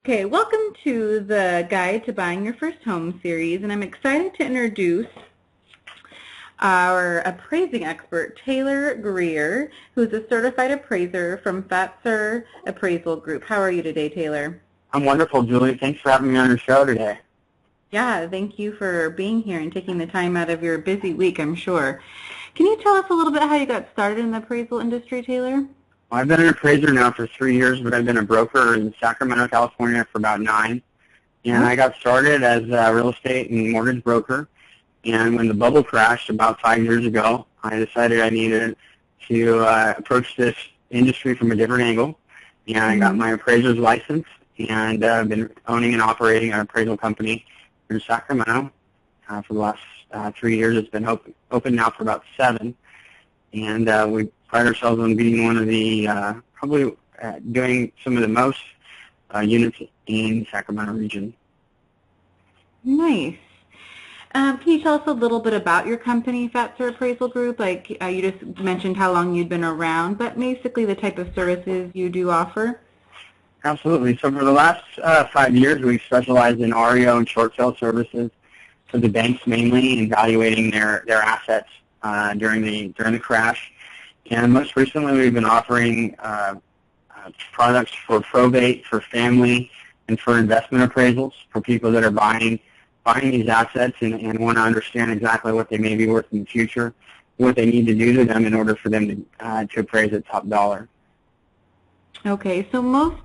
Okay, welcome to the Guide to Buying Your First Home series, and I'm excited to introduce our appraising expert, Taylor Greer, who's a certified appraiser from Fatzer Appraisal Group. How are you today, Taylor? I'm wonderful, Julie. Thanks for having me on your show today. Yeah, thank you for being here and taking the time out of your busy week, I'm sure. Can you tell us a little bit how you got started in the appraisal industry, Taylor? I've been an appraiser now for 3 years, but I've been a broker in Sacramento, California for about 9. And I got started as a real estate and mortgage broker. And when the bubble crashed about 5 years ago, I decided I needed to approach this industry from a different angle. And I got my appraiser's license, and I've been owning and operating an appraisal company in Sacramento for the last 3 years. It's been open now for about 7. And we pride ourselves on being one of the, probably doing some of the most units in the Sacramento region. Nice. Can you tell us a little bit about your company, Fatzer Appraisal Group? Like you just mentioned how long you'd been around, but basically the type of services you do offer? Absolutely. So for the last 5 years, we've specialized in REO and short sale services for the banks mainly, in evaluating their assets during the crash. And most recently, we've been offering products for probate, for family, and for investment appraisals for people that are buying these assets and want to understand exactly what they may be worth in the future, what they need to do to them in order for them to appraise at top dollar. Okay, so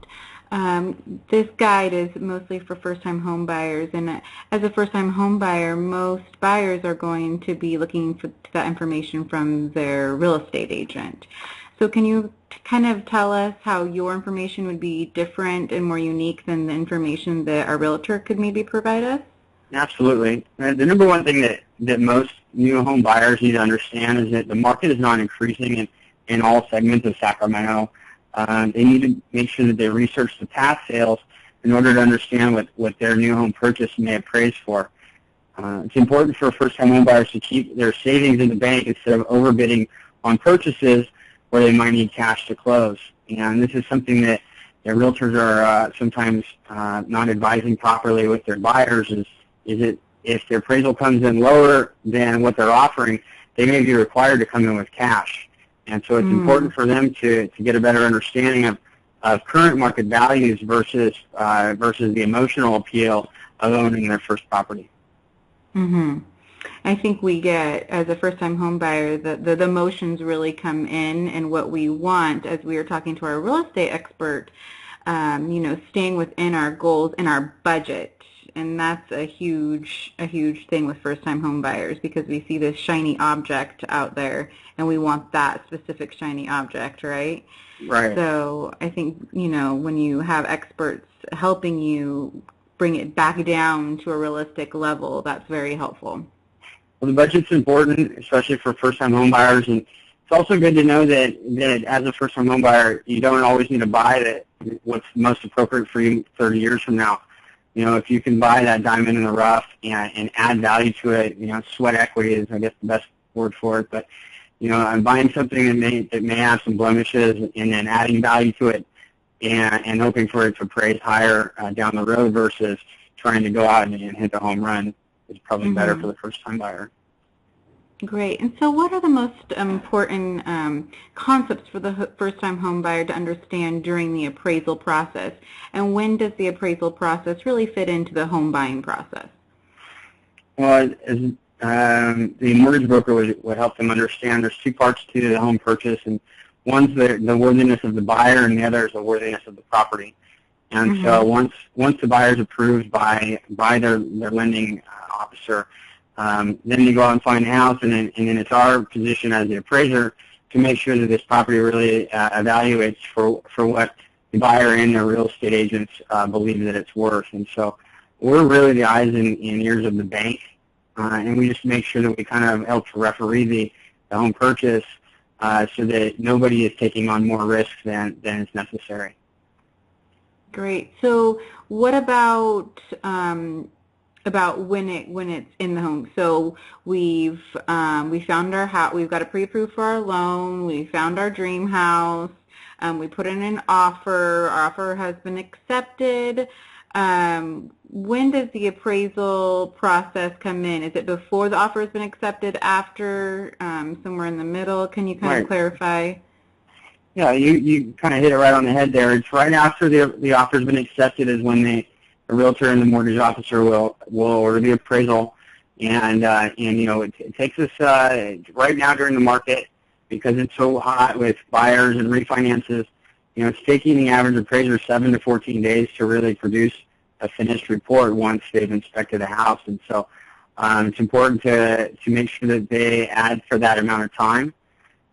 this guide is mostly for first-time home buyers, and as a first-time home buyer, most buyers are going to be looking for that information from their real estate agent. So can you kind of tell us how your information would be different and more unique than the information that a realtor could maybe provide us? Absolutely. The number one thing that most new home buyers need to understand is that the market is not increasing in all segments of Sacramento. They need to make sure that they research the past sales in order to understand what their new home purchase may appraise for. It's important for first-time home buyers to keep their savings in the bank instead of overbidding on purchases where they might need cash to close. And this is something that their realtors are sometimes not advising properly with their buyers is that if their appraisal comes in lower than what they're offering, they may be required to come in with cash. And so it's important for them to get a better understanding of current market values versus the emotional appeal of owning their first property. I think we get, as a first-time home buyer, the emotions really come in, and what we want, as we were talking to our real estate expert, staying within our goals and our budget. And that's a huge thing with first-time home buyers, because we see this shiny object out there and we want that specific shiny object, right? Right. So I think, when you have experts helping you bring it back down to a realistic level, that's very helpful. Well, the budget's important, especially for first-time home buyers, and it's also good to know that as a first-time home buyer, you don't always need to buy what's most appropriate for you 30 years from now. If you can buy that diamond in the rough and add value to it, sweat equity is, I guess, the best word for it. But, I'm buying something that may have some blemishes and then adding value to it and hoping for it to appraise higher down the road versus trying to go out and hit the home run is probably better for the first-time buyer. Great. And so what are the most important concepts for the first-time home buyer to understand during the appraisal process? And when does the appraisal process really fit into the home buying process? Well, the mortgage broker would help them understand there's 2 parts to the home purchase, and one's the worthiness of the buyer, and the other is the worthiness of the property. And so once the buyer is approved by their lending officer, then you go out and find a house, and then it's our position as the appraiser to make sure that this property really evaluates for what the buyer and their real estate agents believe that it's worth. And so we're really the eyes and ears of the bank, and we just make sure that we kind of help to referee the home purchase so that nobody is taking on more risk than is necessary. Great. So what about when it's in the home? So we found our house, we've got it pre-approved for our loan, we found our dream house, We put in an offer. Our offer has been accepted. When does the appraisal process come in? Is it before the offer has been accepted, after, somewhere in the middle? Can you kind of Right. clarify? Yeah, you kind of hit it right on the head there. It's right after the offer's been accepted is when the realtor and the mortgage officer will order the appraisal, and you know it takes us right now during the market, because it's so hot with buyers and refinances. You know, it's taking the average appraiser 7 to 14 days to really produce a finished report once they've inspected the house, and so it's important to make sure that they add for that amount of time.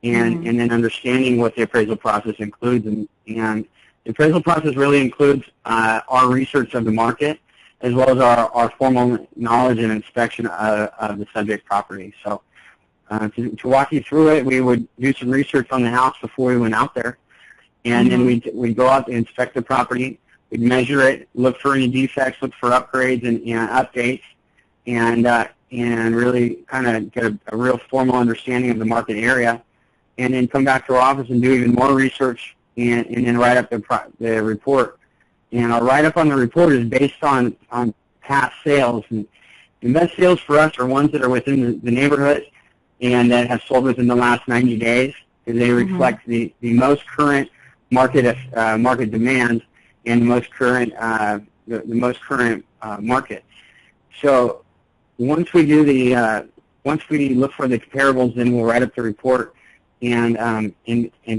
And then understanding what the appraisal process includes. And the appraisal process really includes our research of the market, as well as our formal knowledge and inspection of the subject property. So to walk you through it, we would do some research on the house before we went out there. And then we'd go out and inspect the property. We'd measure it, look for any defects, look for upgrades and updates, and really kind of get a real formal understanding of the market area. And then come back to our office and do even more research, and then write up the report. And our write-up on the report is based on past sales. And the best sales for us are ones that are within the neighborhood and that have sold within the last 90 days, because they reflect the most current market demand and the most current market. So once we do once we look for the comparables, then we'll write up the report and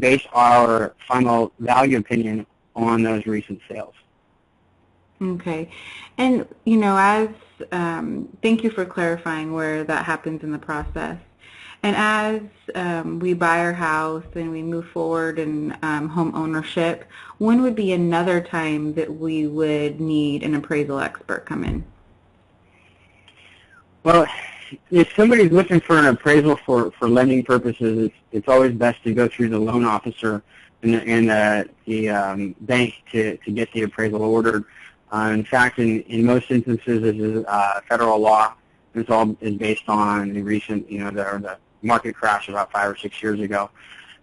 base our final value opinion on those recent sales. Okay. And, you know, as thank you for clarifying where that happens in the process. And as we buy our house and we move forward in home ownership, when would be another time that we would need an appraisal expert come in? Well, if somebody's looking for an appraisal for lending purposes, it's always best to go through the loan officer and the bank to get the appraisal ordered. In fact, in most instances, this is federal law. This all is based on the recent, the market crash about 5 or 6 years ago.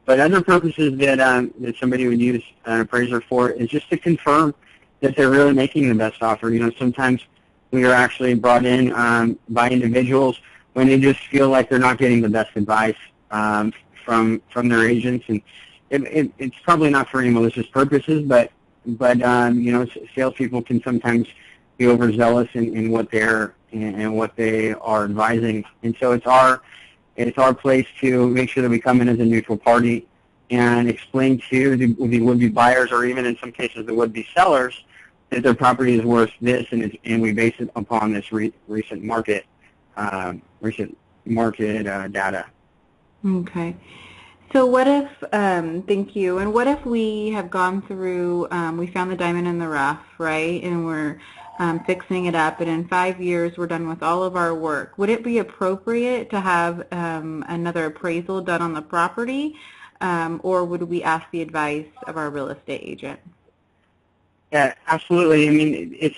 But other purposes that somebody would use an appraiser for is just to confirm that they're really making the best offer. You know, sometimes we are actually brought in by individuals when they just feel like they're not getting the best advice from their agents, and it's probably not for any malicious purposes, but salespeople can sometimes be overzealous in what they are advising, and so it's our place to make sure that we come in as a neutral party and explain to the would-be buyers, or even in some cases the would-be sellers, that their property is worth this, and we base it upon this recent market data. Okay. So what if, thank you, and what if we have gone through, we found the diamond in the rough, right, and we're fixing it up, and in 5 years we're done with all of our work. Would it be appropriate to have another appraisal done on the property, or would we ask the advice of our real estate agent? Yeah, absolutely. I mean,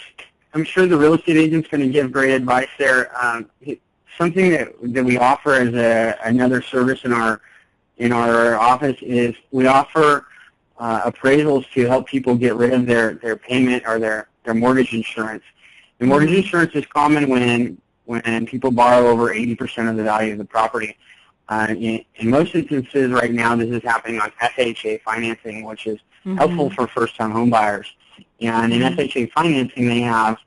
I'm sure the real estate agent's going to give great advice there. Something that we offer as another service in our office is we offer appraisals to help people get rid of their payment or their mortgage insurance. The mortgage insurance is common when people borrow over 80% of the value of the property. In most instances right now, this is happening on FHA financing, which is helpful for first-time home buyers. And in FHA financing, they have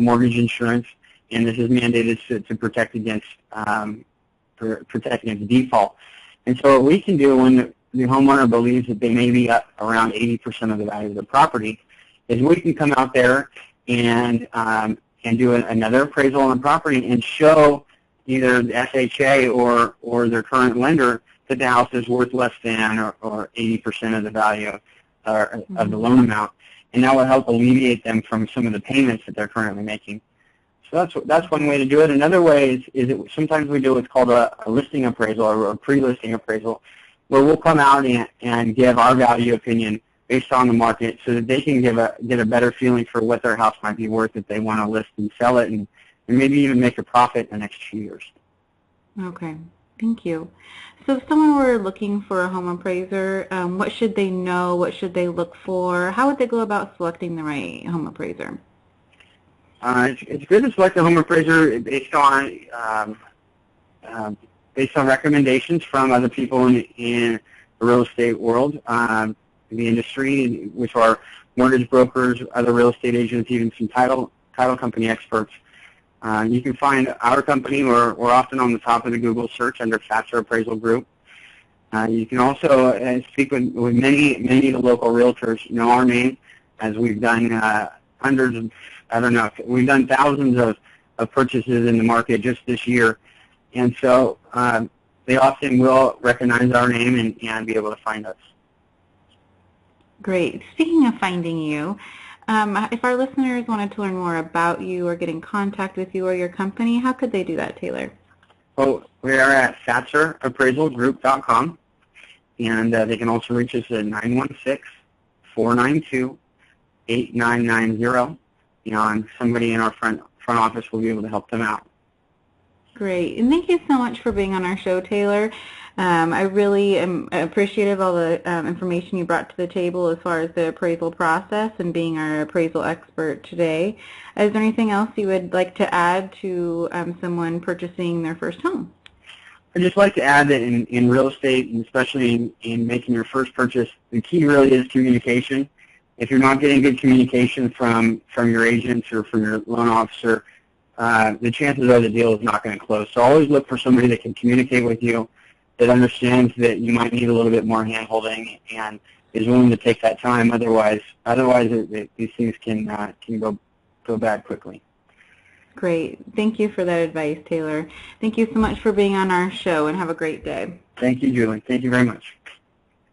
mortgage insurance, and this is mandated to protect against default. And so what we can do when the homeowner believes that they may be up around 80% of the value of the property is we can come out there and do another appraisal on the property and show either the FHA or their current lender that the house is worth less than or 80% of the value of the loan amount. And that will help alleviate them from some of the payments that they're currently making. So that's one way to do it. Another way is that sometimes we do what's called a listing appraisal or a pre-listing appraisal, where we'll come out and give our value opinion based on the market, so that they can get a better feeling for what their house might be worth if they want to list and sell it, and maybe even make a profit in the next few years. Okay. Thank you. So if someone were looking for a home appraiser, what should they know? What should they look for? How would they go about selecting the right home appraiser? It's good to select a home appraiser based on recommendations from other people in the real estate world, the industry, which are mortgage brokers, other real estate agents, even some title company experts. You can find our company. We're often on the top of the Google search under Fatzer Appraisal Group. You can also speak with many of the local realtors. Know our name, as we've done hundreds of, I don't know, we've done thousands of purchases in the market just this year. And so they often will recognize our name and be able to find us. Great. Speaking of finding you, if our listeners wanted to learn more about you or get in contact with you or your company, how could they do that, Taylor? Well, we are at FatzerAppraisalGroup.com, and they can also reach us at 916-492-8990. And somebody in our front office will be able to help them out. Great. And thank you so much for being on our show, Taylor. I really am appreciative of all the information you brought to the table as far as the appraisal process and being our appraisal expert today. Is there anything else you would like to add to someone purchasing their first home? I'd just like to add that in real estate, and especially in making your first purchase, the key really is communication. If you're not getting good communication from your agents or from your loan officer, the chances are the deal is not going to close. So always look for somebody that can communicate with you, that understands that you might need a little bit more hand-holding and is willing to take that time. Otherwise these things can go bad quickly. Great. Thank you for that advice, Taylor. Thank you so much for being on our show, and have a great day. Thank you, Julie. Thank you very much.